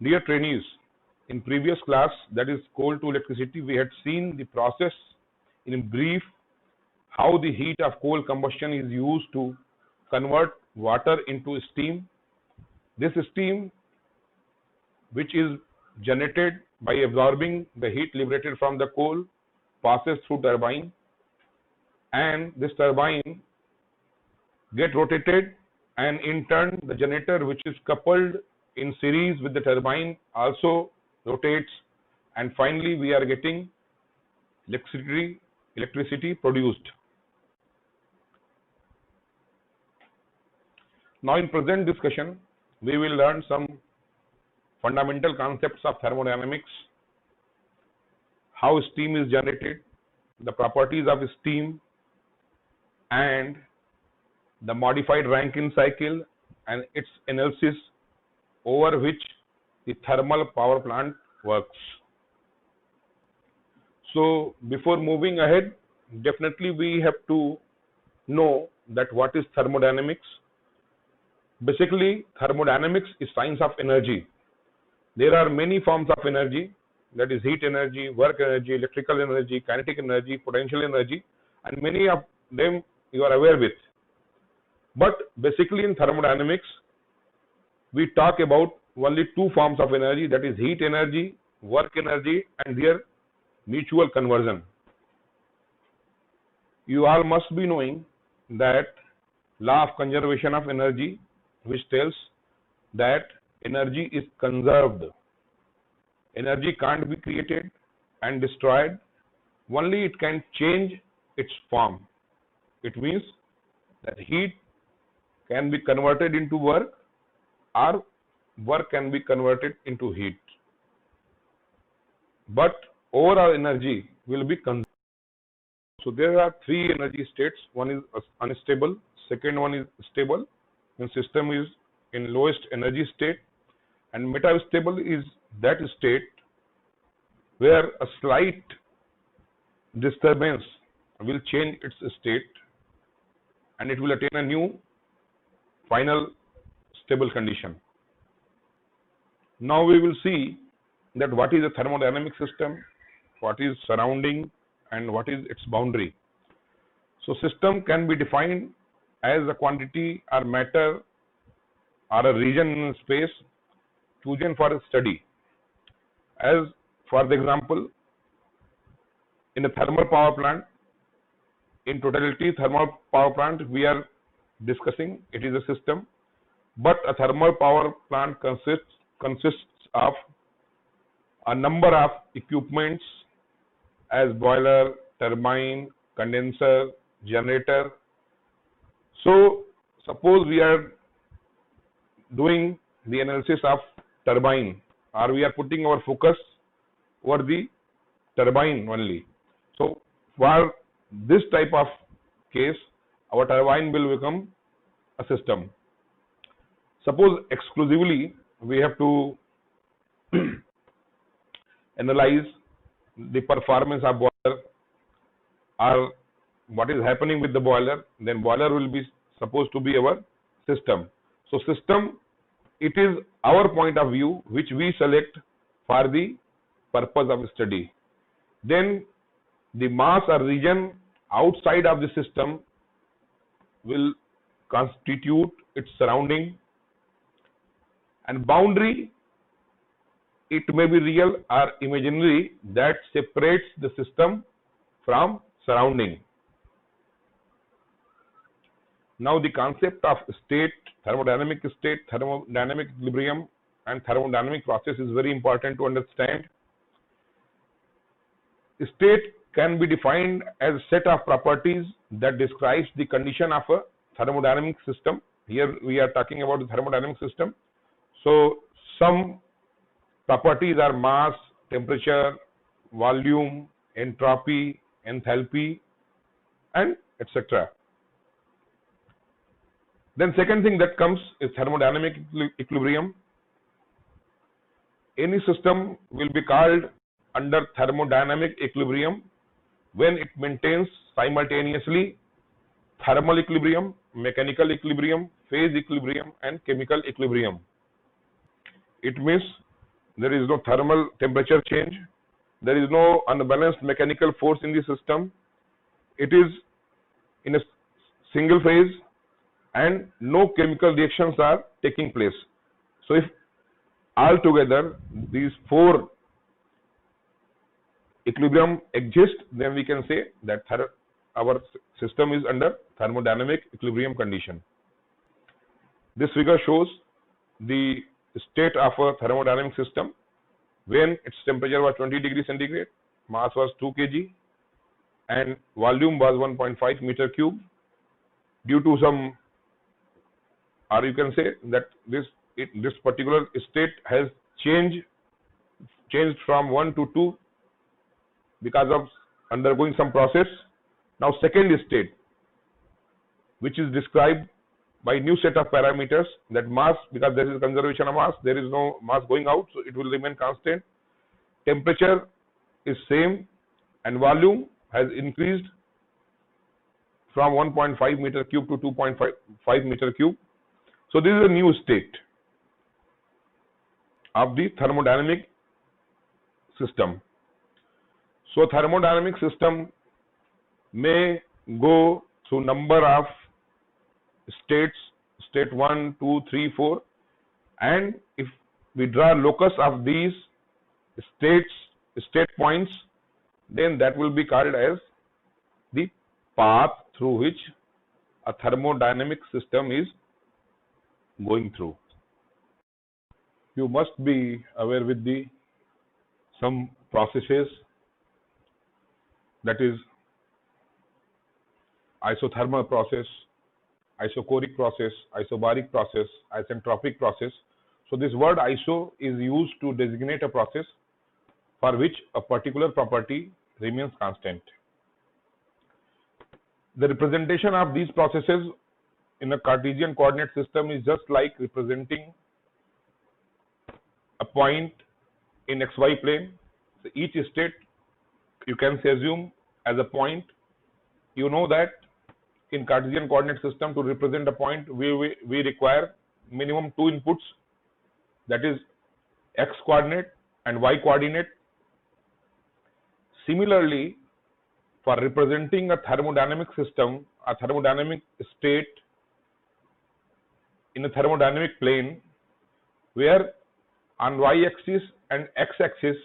Dear trainees, in previous class, that is coal to electricity, we had seen the process in brief, how the heat of coal combustion is used to convert water into steam. This steam, which is generated by absorbing the heat liberated from the coal, passes through turbine, and this turbine get rotated, and in turn the generator, which is coupled in series with the turbine, also rotates, and finally we are getting electricity produced. Now in present discussion, we will learn some fundamental concepts of thermodynamics, how steam is generated, the properties of steam, and the modified Rankine cycle and its analysis, over which the thermal power plant works. So before moving ahead, definitely we have to know that what is thermodynamics. Basically, thermodynamics is science of energy. There are many forms of energy, that is heat energy, work energy, electrical energy, kinetic energy, potential energy, and many of them you are aware with. But basically in thermodynamics, we talk about only two forms of energy, that is heat energy, work energy, and their mutual conversion. You all must be knowing that law of conservation of energy, which tells that energy is conserved. Energy can't be created and destroyed, only it can change its form. It means that heat can be converted into work, or work can be converted into heat. But overall energy will be conserved. So there are three energy states. One is unstable, second one is stable, and system is in lowest energy state, and metastable is that state where a slight disturbance will change its state and it will attain a new final stable condition. Now we will see that what is a thermodynamic system, what is surrounding, and what is its boundary. So system can be defined as a quantity or matter or a region in space chosen for a study. As for the example, in a thermal power plant, in totality thermal power plant we are discussing, it is a system, but a thermal power plant consists of a number of equipments as boiler, turbine, condenser, generator. So suppose we are doing the analysis of turbine, or we are putting our focus over the turbine only. So for this type of case, our turbine will become a system. Suppose exclusively we have to analyze the performance of boiler or what is happening with the boiler, then boiler will be supposed to be our system. So system, it is our point of view which we select for the purpose of study. Then the mass or region outside of the system will constitute its surrounding, and boundary, it may be real or imaginary, that separates the system from surrounding. Now the concept of state, thermodynamic equilibrium, and thermodynamic process is very important to understand. State can be defined as a set of properties that describes the condition of a thermodynamic system. Here we are talking about the thermodynamic system. So some properties are mass, temperature, volume, entropy, enthalpy, and etc. Then second thing that comes is thermodynamic equilibrium. Any system will be called under thermodynamic equilibrium when it maintains simultaneously thermal equilibrium, mechanical equilibrium, phase equilibrium, and chemical equilibrium. It means there is no thermal temperature change, there is no unbalanced mechanical force in the system. It is in a single phase and no chemical reactions are taking place. So if altogether these four equilibrium exist, then we can say that our system is under thermodynamic equilibrium condition. This figure shows the state of a thermodynamic system when its temperature was 20 degrees centigrade, mass was 2 kg, and volume was 1.5 meter cube. Due to some, or you can say that this particular state has changed from 1 to 2 because of undergoing some process. Now second state, which is described by new set of parameters, that mass, because there is conservation of mass, there is no mass going out, so it will remain constant. Temperature is same and volume has increased from 1.5 meter cube to 2.5 meter cube. So this is a new state of the thermodynamic system. So thermodynamic system may go through number of states, state 1, 2, 3, 4, and if we draw locus of these state points, then that will be called as the path through which a thermodynamic system is going through. You must be aware with some processes, that is isothermal process, isochoric process, isobaric process, isentropic process. So this word iso is used to designate a process for which a particular property remains constant. The representation of these processes in a Cartesian coordinate system is just like representing a point in XY plane. So each state you can assume as a point. You know that in Cartesian coordinate system, to represent a point, we require minimum two inputs, that is x coordinate and y coordinate. Similarly, for representing a thermodynamic system, a thermodynamic state in a thermodynamic plane, where on y-axis and x-axis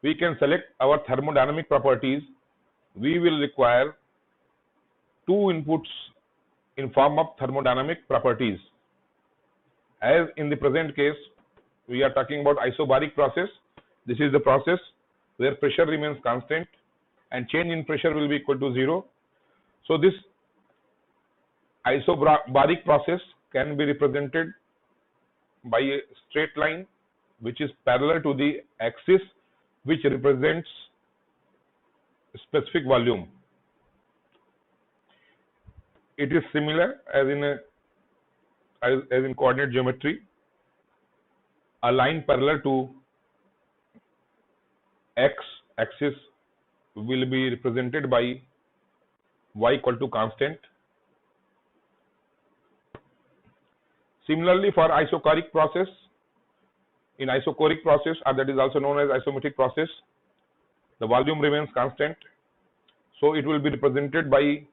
we can select our thermodynamic properties, we will require two inputs in form of thermodynamic properties. As in the present case, we are talking about isobaric process. This is the process where pressure remains constant and change in pressure will be equal to 0. So this isobaric process can be represented by a straight line which is parallel to the axis, which represents specific volume. It is similar as in coordinate geometry. A line parallel to x axis will be represented by y equal to constant. Similarly, for isochoric process, in isochoric process, or that is also known as isometric process, the volume remains constant. So it will be represented by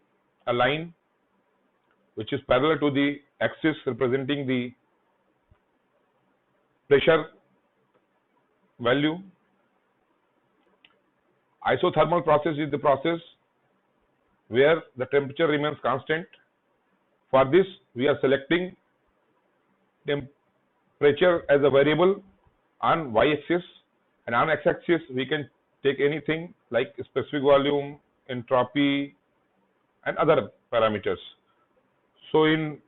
a line which is parallel to the axis representing the pressure value. Isothermal process is the process where the temperature remains constant. For this, we are selecting temperature as a variable on y-axis, and on x-axis we can take anything like specific volume, entropy, and other parameters. So in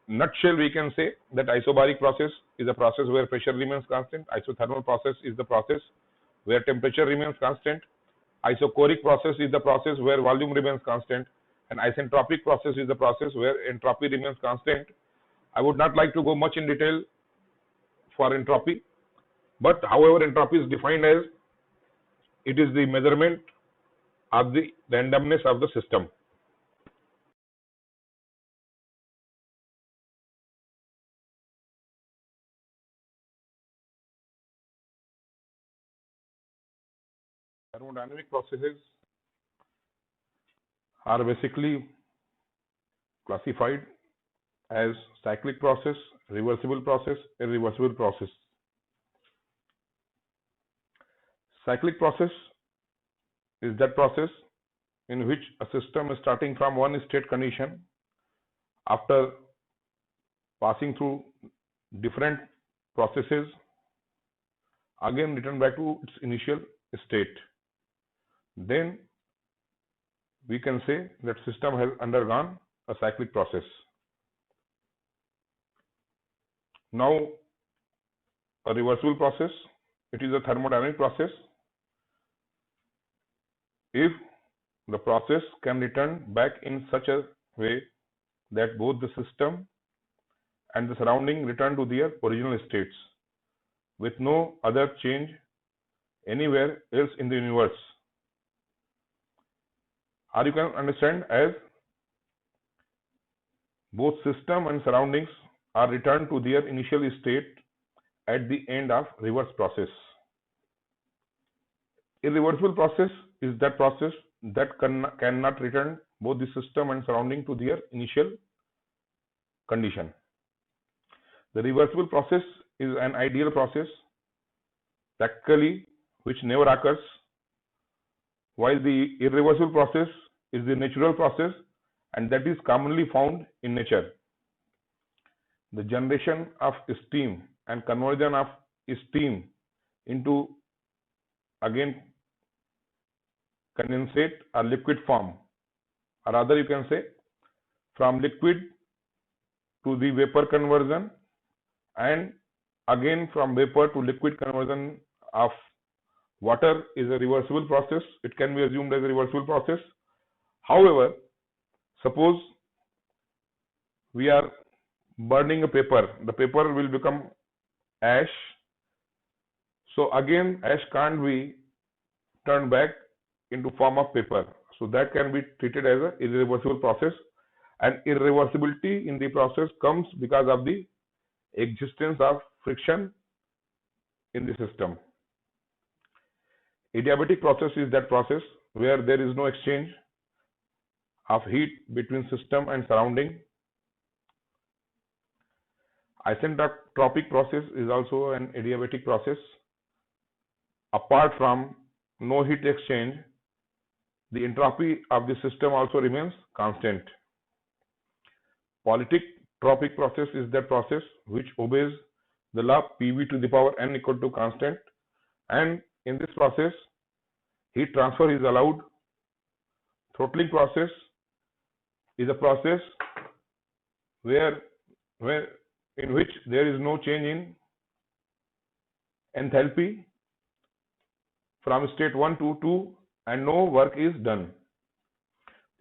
nutshell, we can say that isobaric process is a process where pressure remains constant. Isothermal process is the process where temperature remains constant. Isochoric process is the process where volume remains constant, and isentropic process is the process where entropy remains constant. I would not like to go much in detail for entropy, but however, entropy is defined as it is the measurement of the randomness of the system. Thermodynamic processes are basically classified as cyclic process, reversible process, irreversible process. Cyclic process is that process in which a system is starting from one state condition after passing through different processes, again return back to its initial state. Then we can say that system has undergone a cyclic process. Now, a reversible process, it is a thermodynamic process. If the process can return back in such a way that both the system and the surrounding return to their original states with no other change anywhere else in the universe. Or you can understand as both system and surroundings are returned to their initial state at the end of reverse process. Irreversible process is that process that cannot return both the system and surrounding to their initial condition. The reversible process is an ideal process, practically which never occurs, while the irreversible process is the natural process and that is commonly found in nature. The generation of steam and conversion of steam into again condensate or liquid form, or rather you can say from liquid to the vapor conversion and again from vapor to liquid conversion of water is a reversible process. It can be assumed as a reversible process. However, suppose we are burning a paper, the paper will become ash. So again, ash can't be turned back into form of paper. So that can be treated as an irreversible process. And irreversibility in the process comes because of the existence of friction in the system. Adiabatic process is that process where there is no exchange of heat between system and surrounding. Isentropic process is also an adiabatic process. Apart from no heat exchange, the entropy of the system also remains constant. Polytropic process is that process which obeys the law PV to the power n equal to constant, and in this process heat transfer is allowed. Throttling process is a process in which there is no change in enthalpy from state 1 to 2 and no work is done.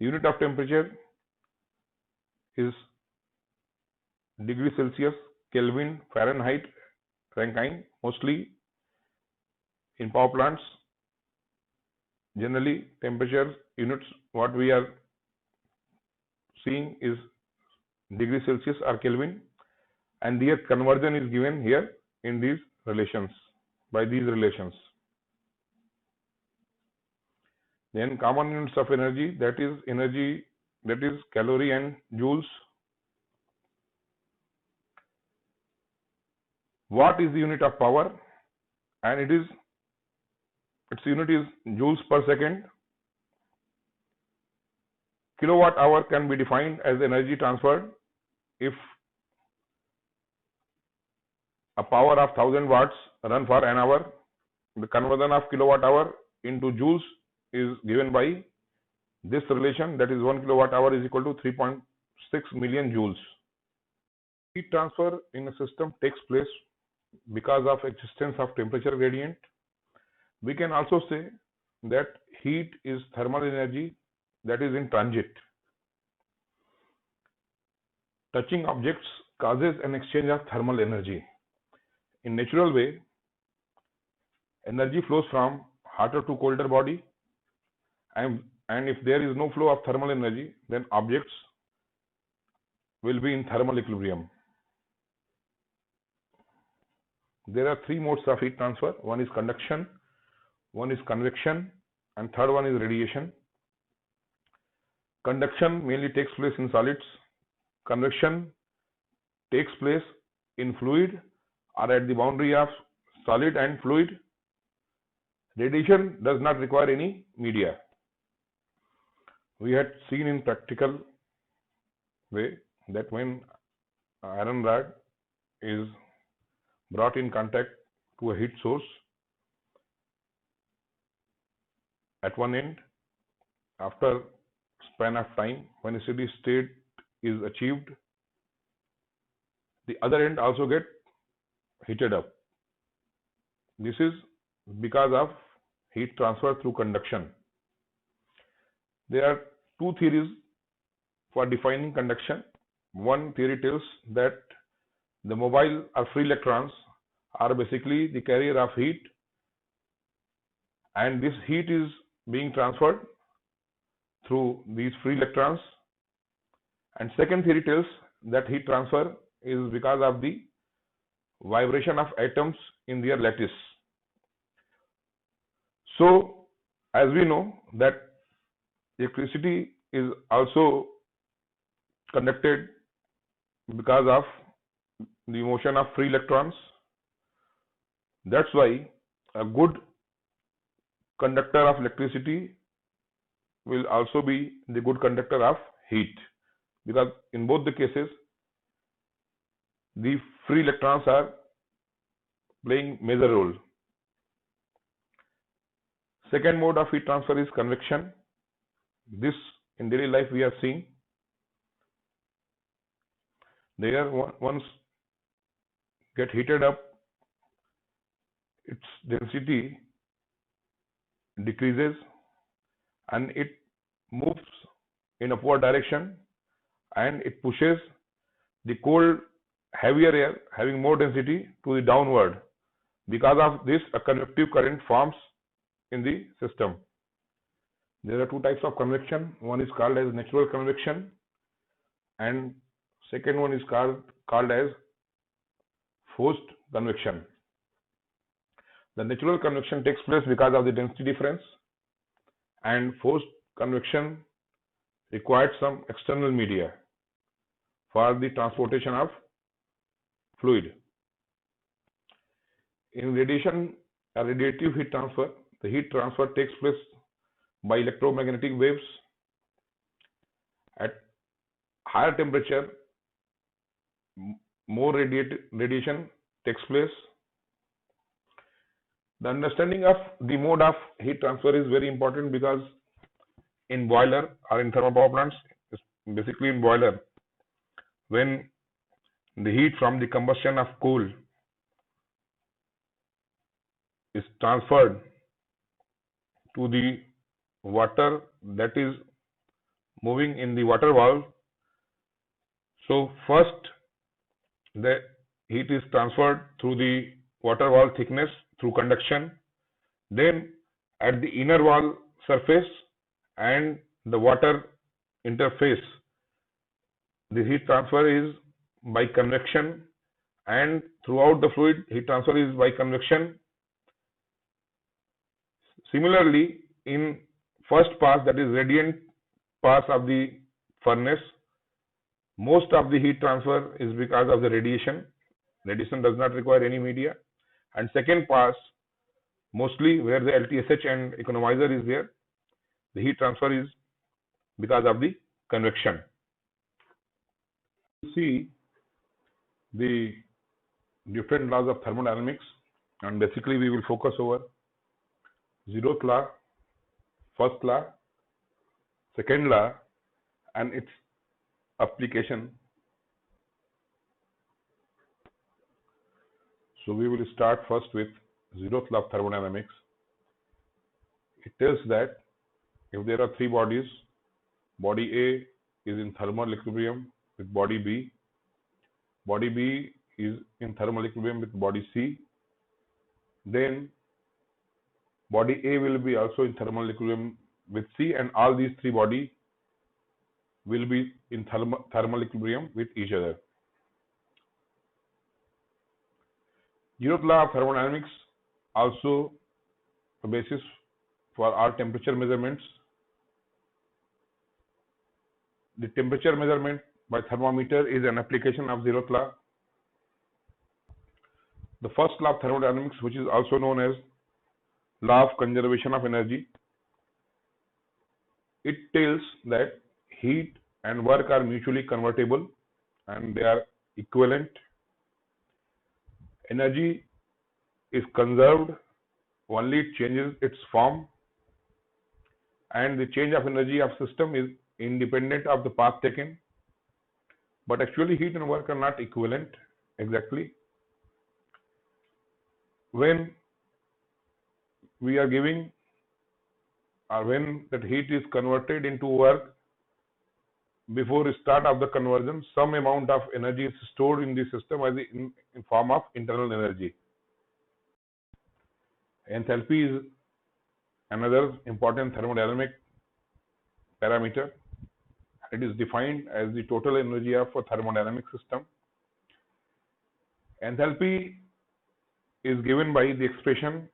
The unit of temperature is degree Celsius, Kelvin, Fahrenheit, Rankine. Mostly in power plants, generally temperature units what we are seeing is degree Celsius or Kelvin, and their conversion is given here in these relations, by these relations. Then common units of energy, that is calorie and joules. Watt is the unit of power, and its unit is joules per second. Kilowatt hour can be defined as energy transferred if a power of 1000 watts run for an hour. The conversion of kilowatt hour into joules is given by this relation, that is 1 kilowatt hour is equal to 3.6 million joules. Heat transfer in a system takes place because of existence of temperature gradient. We can also say that heat is thermal energy that is in transit. Touching objects causes an exchange of thermal energy. In natural way, energy flows from hotter to colder body, and if there is no flow of thermal energy, then objects will be in thermal equilibrium. There are three modes of heat transfer. One is conduction, one is convection, and third one is radiation. Conduction mainly takes place in solids. Convection takes place in fluid or at the boundary of solid and fluid. Radiation does not require any media. We had seen in practical way that when iron rod is brought in contact to a heat source at one end, after span of time, when a steady state is achieved, the other end also get heated up. This is because of heat transfer through conduction. There are two theories for defining conduction. One theory tells that the mobile or free electrons are basically the carrier of heat, and this heat is being transferred through these free electrons. And second theory tells that heat transfer is because of the vibration of atoms in their lattice. So, as we know that electricity is also conducted because of the motion of free electrons. That's why a good conductor of electricity will also be the good conductor of heat, because in both the cases the free electrons are playing major role. Second mode of heat transfer is convection. This in daily life we have seen. The air once get heated up, its density decreases and it moves in upward direction, and it pushes the cold, heavier air having more density to the downward. Because of this, a convective current forms in the system. There are two types of convection. One is called as natural convection, and second one is called as forced convection. The natural convection takes place because of the density difference, and forced convection required some external media for the transportation of fluid. In radiation or radiative heat transfer, the heat transfer takes place by electromagnetic waves. At higher temperature, more radiation takes place. The understanding of the mode of heat transfer is very important, because in boiler or in thermal power plants, basically in boiler, when the heat from the combustion of coal is transferred to the water that is moving in the water valve, so first the heat is transferred through the water valve thickness through conduction, then at the inner wall surface and the water interface, the heat transfer is by convection, and throughout the fluid heat transfer is by convection. Similarly, in first pass, that is radiant pass of the furnace, most of the heat transfer is because of the radiation. Radiation does not require any media. And second pass, mostly where the LTSH and economizer is there, the heat transfer is because of the convection. See the different laws of thermodynamics, and basically we will focus over zeroth law, first law, second law, and its application. So we will start first with zeroth law of thermodynamics. It tells that if there are three bodies, body A is in thermal equilibrium with body B, body B is in thermal equilibrium with body C, then body A will be also in thermal equilibrium with C, and all these three bodies will be in thermal equilibrium with each other. Zeroth law of thermodynamics also a basis for our temperature measurements. The temperature measurement by thermometer is an application of zeroth law. The first law of thermodynamics, which is also known as law of conservation of energy, it tells that heat and work are mutually convertible and they are equivalent. Energy is conserved, only it changes its form, and the change of energy of system is independent of the path taken. But actually heat and work are not equivalent exactly. When we are giving or when that heat is converted into work, before the start of the conversion, some amount of energy is stored in the system as in form of internal energy. Enthalpy is another important thermodynamic parameter. It is defined as the total energy of a thermodynamic system. Enthalpy is given by the expression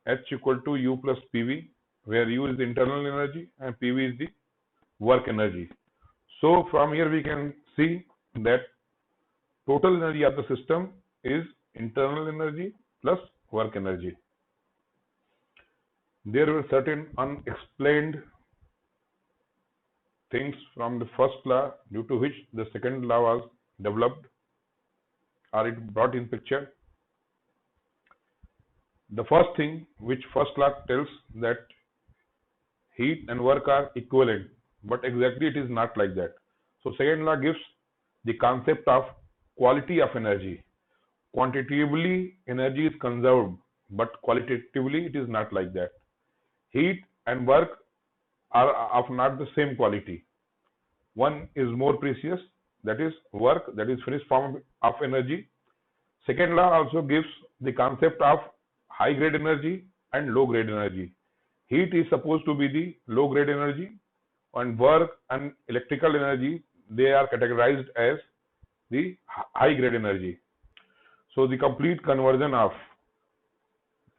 H equal to U plus PV, where U is the internal energy and PV is the work energy. So from here we can see that total energy of the system is internal energy plus work energy. There were certain unexplained things from the first law due to which the second law was developed or it brought in picture. The first thing which first law tells that heat and work are equivalent, but exactly it is not like that. So second law gives the concept of quality of energy. Quantitatively energy is conserved, but qualitatively it is not like that. Heat and work are of not the same quality. One is more precious, that is work, that is finished form of energy. Second law also gives the concept of high grade energy and low grade energy. Heat is supposed to be the low grade energy, and work and electrical energy, they are categorized as the high grade energy. So the complete conversion of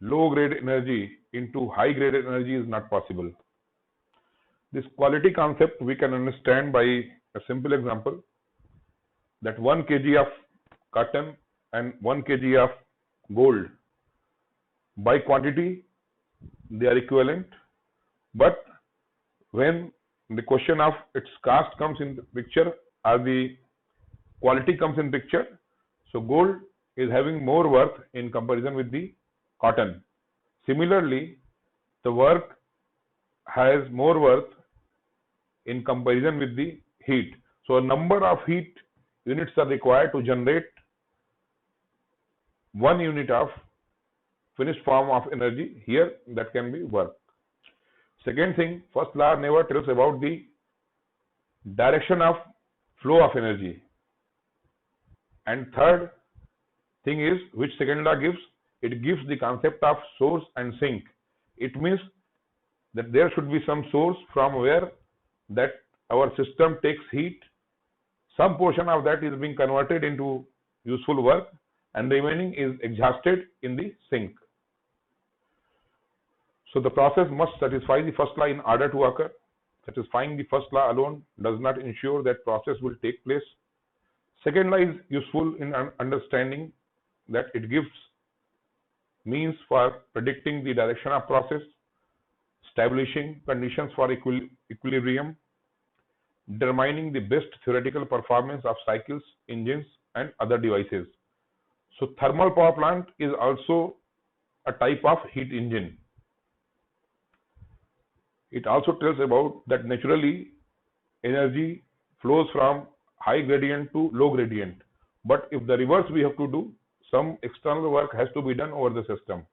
low grade energy into high grade energy is not possible. This quality concept we can understand by a simple example, that 1 kg of cotton and 1 kg of gold, by quantity they are equivalent, but when the question of its cost comes in the picture or the quality comes in picture, so gold is having more worth in comparison with the cotton. Similarly, the work has more worth in comparison with the heat. So a number of heat units are required to generate 1 unit of finished form of energy. Here that can be work. Second thing, first law never tells about the direction of flow of energy. And third thing is, which second law gives, it gives the concept of source and sink. It means that there should be some source from where that our system takes heat. Some portion of that is being converted into useful work and the remaining is exhausted in the sink. So the process must satisfy the first law in order to occur. Satisfying the first law alone does not ensure that process will take place. Second law is useful in understanding that it gives means for predicting the direction of process, establishing conditions for equilibrium, determining the best theoretical performance of cycles, engines, and other devices. So thermal power plant is also a type of heat engine. It also tells about that naturally energy flows from high gradient to low gradient. But if the reverse we have to do, some external work has to be done over the system.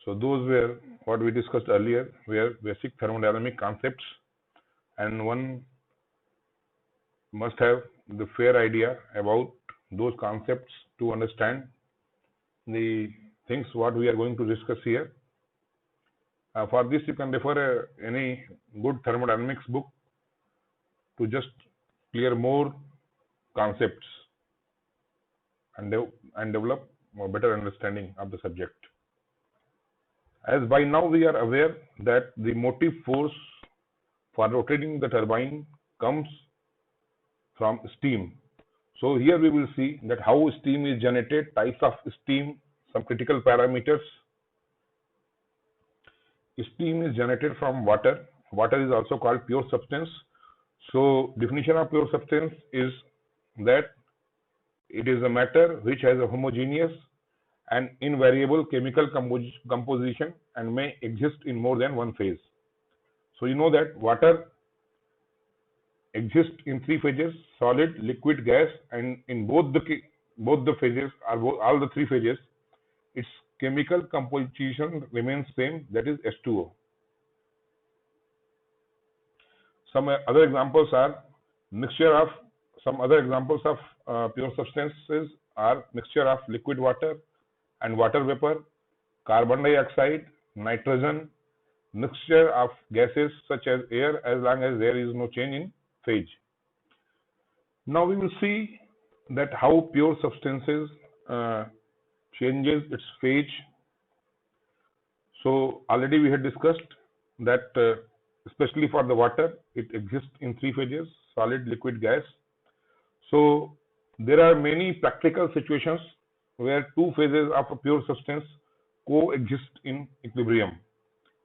So those were what we discussed earlier, were basic thermodynamic concepts, and one must have the fair idea about those concepts to understand the things what we are going to discuss here. For this you can refer any good thermodynamics book to just clear more concepts and develop a better understanding of the subject. As by now we are aware that the motive force for rotating the turbine comes from steam. So here we will see that how steam is generated, types of steam, some critical parameters. Steam is generated from water. Water is also called pure substance. So definition of pure substance is that it is a matter which has a homogeneous and invariable chemical composition and may exist in more than one phase. So you know that water exists in three phases: solid, liquid, gas, and in both the phases, all the three phases, its chemical composition remains same, that is H2O. Some other examples are mixture of pure substances are mixture of liquid water and water vapor, carbon dioxide, nitrogen, mixture of gases such as air, as long as there is no change in phase. Now we will see that how pure substances changes its phase. So already we had discussed that especially for the water, it exists in three phases: solid, liquid, gas. So there are many practical situations where two phases of a pure substance coexist in equilibrium.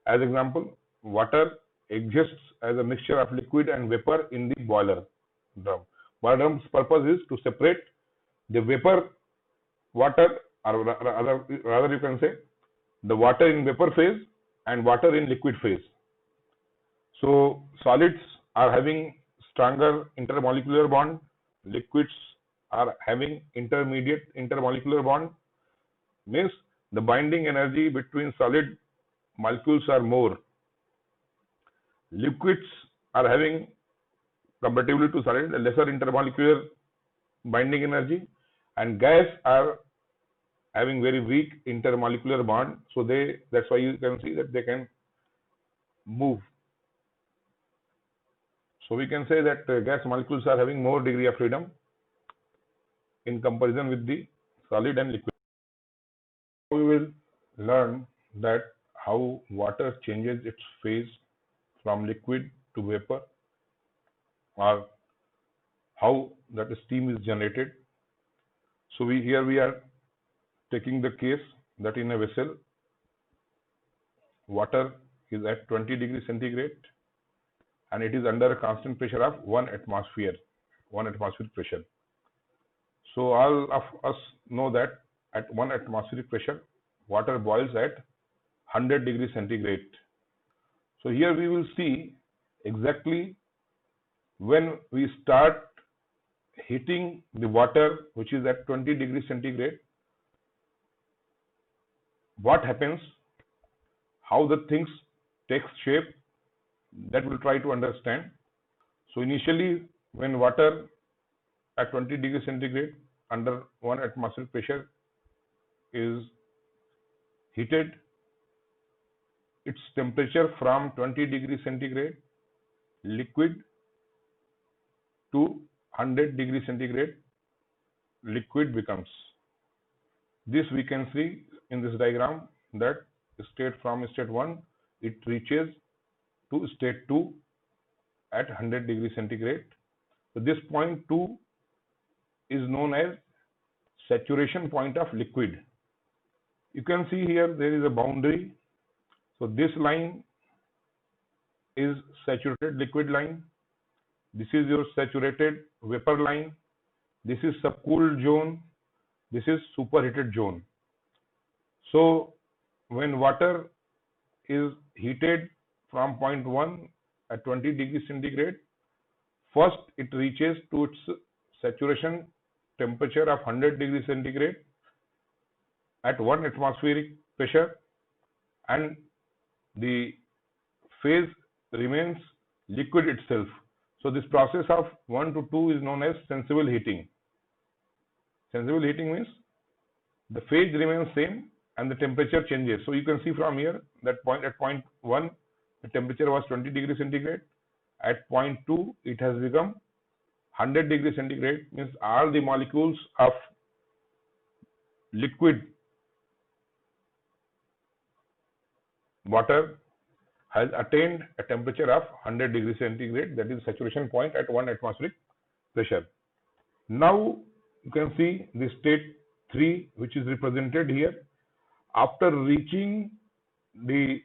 As example, water exists as a mixture of liquid and vapor in the boiler drum. Boiler drum's purpose is to separate the vapor water, or rather you can say the water in vapor phase and water in liquid phase. So solids are having stronger intermolecular bond, liquids are having intermediate intermolecular bond, means the binding energy between solid molecules are more. Liquids are having, comparatively to solid, a lesser intermolecular binding energy, and gas are having very weak intermolecular bond, so that's why you can see that they can move. So we can say that gas molecules are having more degree of freedom in comparison with the solid and liquid. We will learn that how water changes its phase from liquid to vapor, or how that steam is generated. So here we are taking the case that in a vessel, water is at 20 degrees centigrade and it is under a constant pressure of 1 atmosphere pressure. So all of us know that at 1 atmospheric pressure, water boils at 100 degrees centigrade. So here we will see exactly when we start heating the water which is at 20 degrees centigrade, what happens, how the things takes shape, that we'll try to understand. So initially, when water at 20 degrees centigrade under 1 atmospheric pressure is heated, its temperature from 20 degrees centigrade liquid to 100 degrees centigrade liquid becomes. This we can see in this diagram that from state 1 it reaches to state 2 at 100 degrees centigrade. So this point 2 is known as saturation point of liquid. You can see here there is a boundary. So this line is saturated liquid line. This is your saturated vapor line. This is subcooled zone. This is superheated zone. So when water is heated from point 1 at 20 degrees centigrade, first it reaches to its saturation temperature of 100 degrees centigrade at 1 atmospheric pressure, and the phase remains liquid itself. So this process of 1 to 2 is known as sensible heating. Sensible heating means the phase remains same and the temperature changes. So you can see from here that at point 1 the temperature was 20 degrees centigrade. At point 2 it has become 100 degrees centigrade, means all the molecules of liquid water has attained a temperature of 100 degrees centigrade, that is saturation point at 1 atmospheric pressure. Now you can see the state 3, which is represented here. After reaching the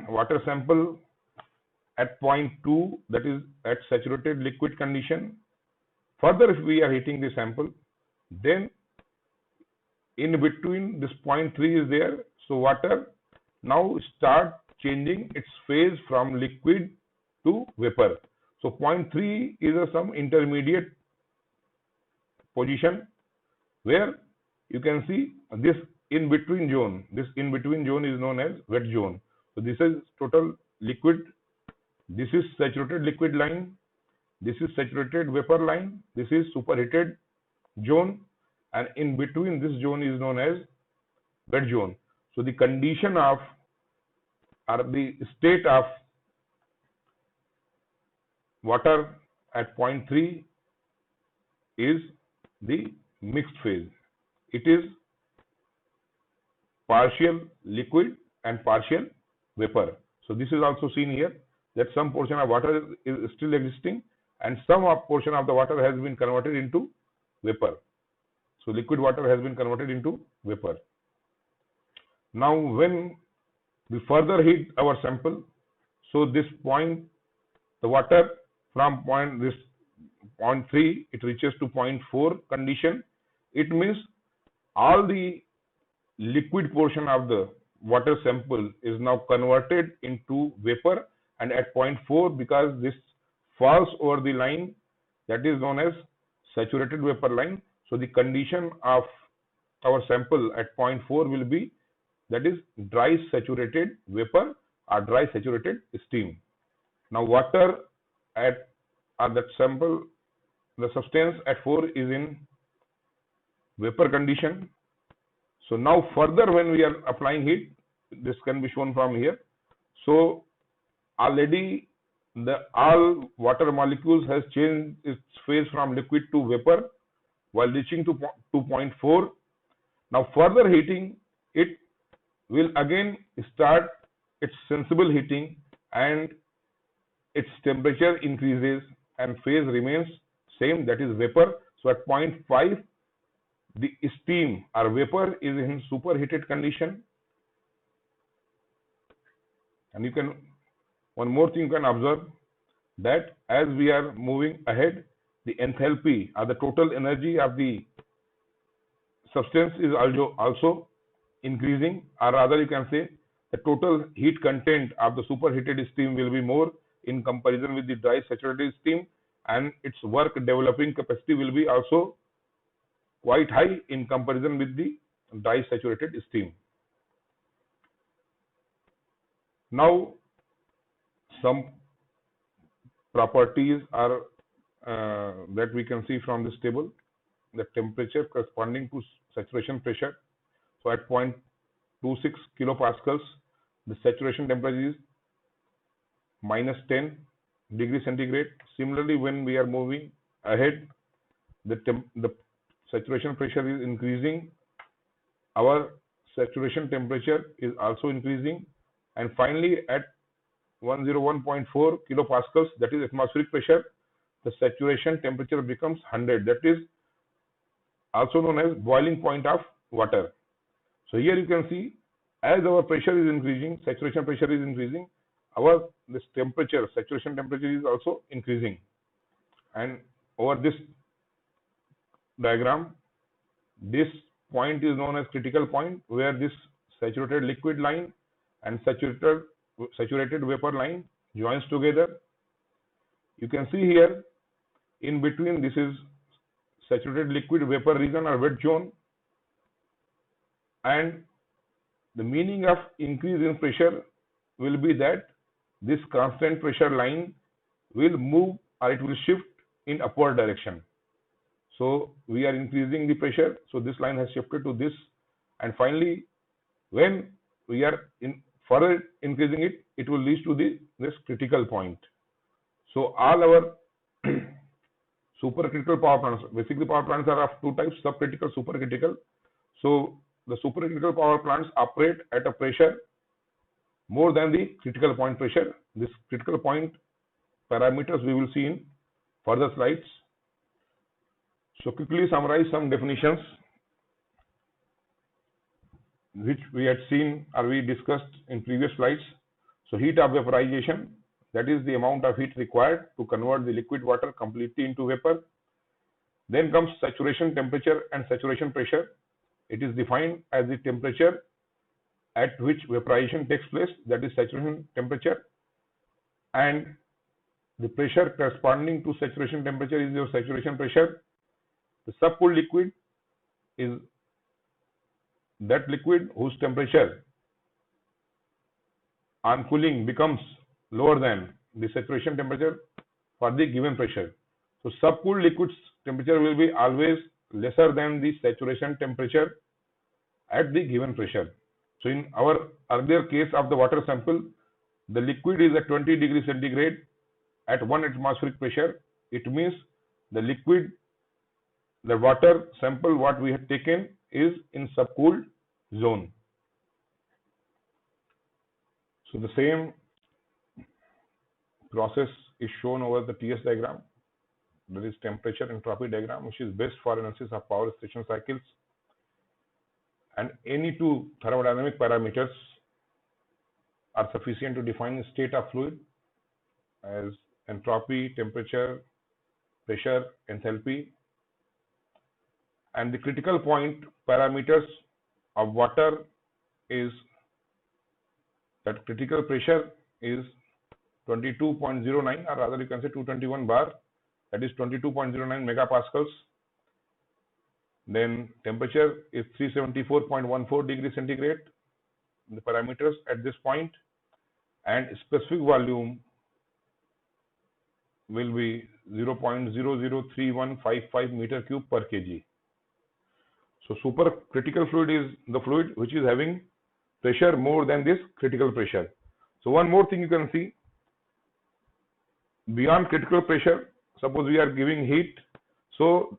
water sample at point 2, that is at saturated liquid condition, further if we are heating the sample, then in between this point 3 is there, so water now start changing its phase from liquid to vapor. So point 3 is some intermediate position where you can see this in between zone. This in between zone is known as wet zone. So this is total liquid, this is saturated liquid line, this is saturated vapor line, this is superheated zone, and in between this zone is known as wet zone. So the condition of or the state of water at point 3 is the mixed phase. It is partial liquid and partial vapor. So this is also seen here that some portion of water is still existing and some portion of the water has been converted into vapor. So liquid water has been converted into vapor. Now when we further heat our sample, so this point, the water from point 3, it reaches to point 4 condition. It means all the liquid portion of the water sample is now converted into vapor, and at point 4, because this falls over the line that is known as saturated vapor line, so the condition of our sample at point 4 will be, that is dry saturated vapor or dry saturated steam. Now water at that sample, the substance at 4 is in vapor condition. So now further when we are applying heat, this can be shown from here. So already all water molecules has changed its phase from liquid to vapor while reaching to 2.4. Now further heating, it will again start its sensible heating and its temperature increases and phase remains same, that is vapor. So at point 5, the steam or vapor is in superheated condition. And you can, one more thing you can observe, that as we are moving ahead, the enthalpy or the total energy of the substance is also increasing, or rather you can say the total heat content of the superheated steam will be more in comparison with the dry saturated steam, and its work developing capacity will be also quite high in comparison with the dry saturated steam. Now some properties are that we can see from this table. The temperature corresponding to saturation pressure. So at 0.26 kilopascals, the saturation temperature is -10 degrees centigrade. Similarly, when we are moving ahead, the saturation pressure is increasing, our saturation temperature is also increasing, and finally at 101.4 kilopascals, that is atmospheric pressure, the saturation temperature becomes 100, that is also known as boiling point of water. So here you can see, as our pressure is increasing, saturation pressure is increasing, this temperature, saturation temperature is also increasing. And over this diagram, this point is known as critical point, where this saturated liquid line and saturated vapor line joins together. You can see here in between, this is saturated liquid vapor region or wet zone, and the meaning of increase in pressure will be that this constant pressure line will move, or it will shift in upward direction. So we are increasing the pressure, so this line has shifted to this, and finally when we are further increasing it, it will lead to this critical point. So all our supercritical power plants, basically power plants are of two types, subcritical, supercritical. So the supercritical power plants operate at a pressure more than the critical point pressure. This critical point parameters we will see in further slides. So quickly summarize some definitions which we had seen or we discussed in previous slides. So heat of vaporization, that is the amount of heat required to convert the liquid water completely into vapor. Then comes saturation temperature and saturation pressure. It is defined as the temperature at which vaporization takes place, that is saturation temperature, and the pressure corresponding to saturation temperature is your saturation pressure. The subcooled liquid is that liquid whose temperature on cooling becomes lower than the saturation temperature for the given pressure. So subcooled liquid's temperature will be always lesser than the saturation temperature at the given pressure. So in our earlier case of the water sample, the liquid is at 20 degrees centigrade at 1 atmospheric pressure. It means the liquid, the water sample what we have taken is in subcooled zone. So the same process is shown over the TS diagram. That is temperature entropy diagram, which is best for analysis of power station cycles. And any two thermodynamic parameters are sufficient to define the state of fluid as entropy, temperature, pressure, enthalpy. And the critical point parameters of water is that critical pressure is 22.09, or rather you can say 221 bar, that is 22.09 megapascals. Then temperature is 374.14 degrees centigrade, the parameters at this point, and specific volume will be 0.003155 meter cube per kg. So supercritical fluid is the fluid which is having pressure more than this critical pressure. So one more thing you can see, beyond critical pressure, suppose we are giving heat, so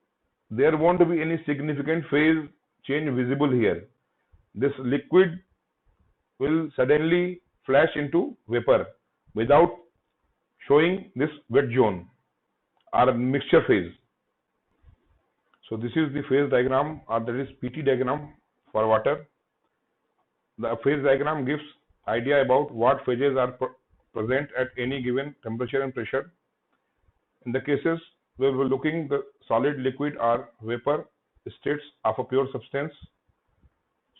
there won't be any significant phase change visible here. This liquid will suddenly flash into vapor without showing this wet zone or mixture phase. So this is the phase diagram, or that is PT diagram for water. The phase diagram gives idea about what phases are present at any given temperature and pressure. In the cases where we're looking the solid, liquid or vapor states of a pure substance.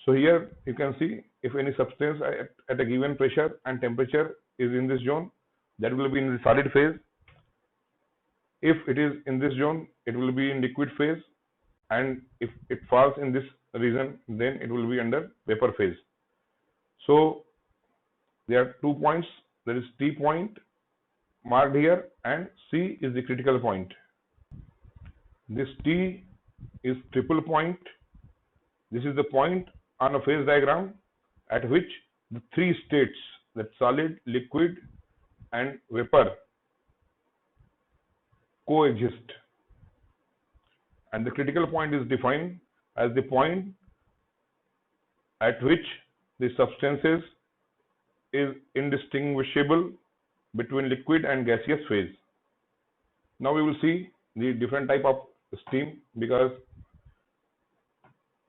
So here you can see if any substance at a given pressure and temperature is in this zone, that will be in the solid phase. If it is in this zone, it will be in liquid phase, and if it falls in this region, then it will be under vapor phase. So there are 2 points, there is T point marked here and C is the critical point. This T is triple point. This is the point on a phase diagram at which the three states, that solid, liquid and vapor, coexist. And the critical point is defined as the point at which the substances is indistinguishable between liquid and gaseous phase. Now we will see the different type of steam, because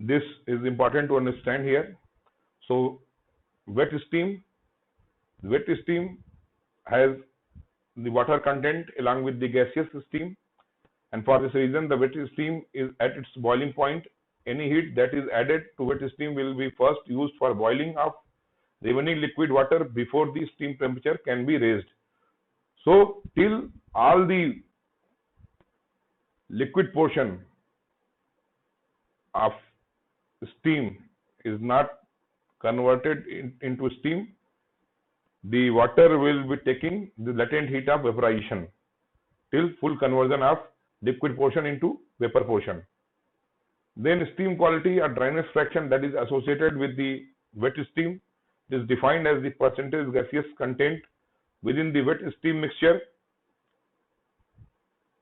this is important to understand here. So wet steam has the water content along with the gaseous steam, and for this reason the wet steam is at its boiling point. Any heat that is added to wet steam will be first used for boiling of remaining liquid water before the steam temperature can be raised. So till all the liquid portion of steam is not converted into steam, the water will be taking the latent heat of vaporization till full conversion of liquid portion into vapor portion. Then steam quality or dryness fraction that is associated with the wet steam is defined as the percentage gaseous content within the wet steam mixture,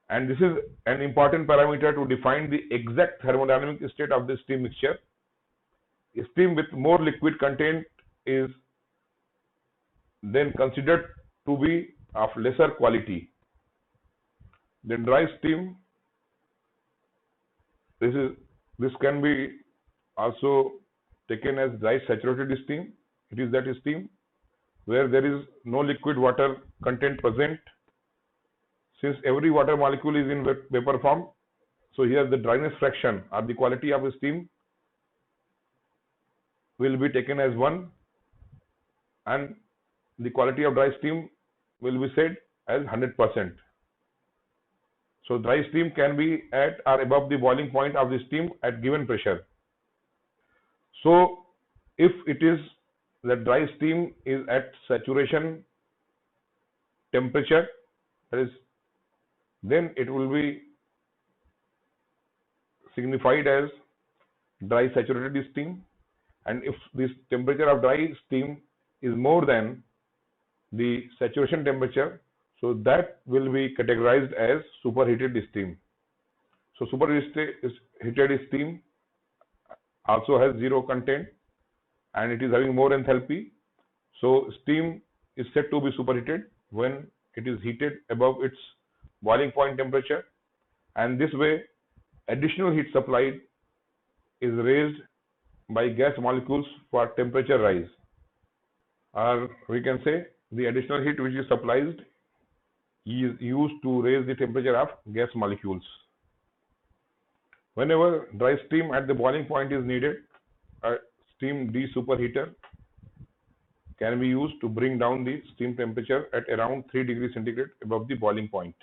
and this is an important parameter to define the exact thermodynamic state of the steam mixture. A steam with more liquid content is then considered to be of lesser quality. Then dry steam, this can be also taken as dry saturated steam. It is that steam where there is no liquid water content present. Since every water molecule is in vapor form, so here the dryness fraction or the quality of steam will be taken as 1, and the quality of dry steam will be said as 100%. So dry steam can be at or above the boiling point of the steam at given pressure. So if it is the dry steam is at saturation temperature, that is, then it will be signified as dry saturated steam. And if this temperature of dry steam is more than the saturation temperature, so that will be categorized as superheated steam. So superheated steam also has zero content and it is having more enthalpy. So steam is said to be superheated when it is heated above its boiling point temperature, and this way additional heat supplied is raised by gas molecules for temperature rise, or we can say the additional heat which is supplied is used to raise the temperature of gas molecules. Whenever dry steam at the boiling point is needed, a steam desuperheater can be used to bring down the steam temperature at around 3 degrees centigrade above the boiling point.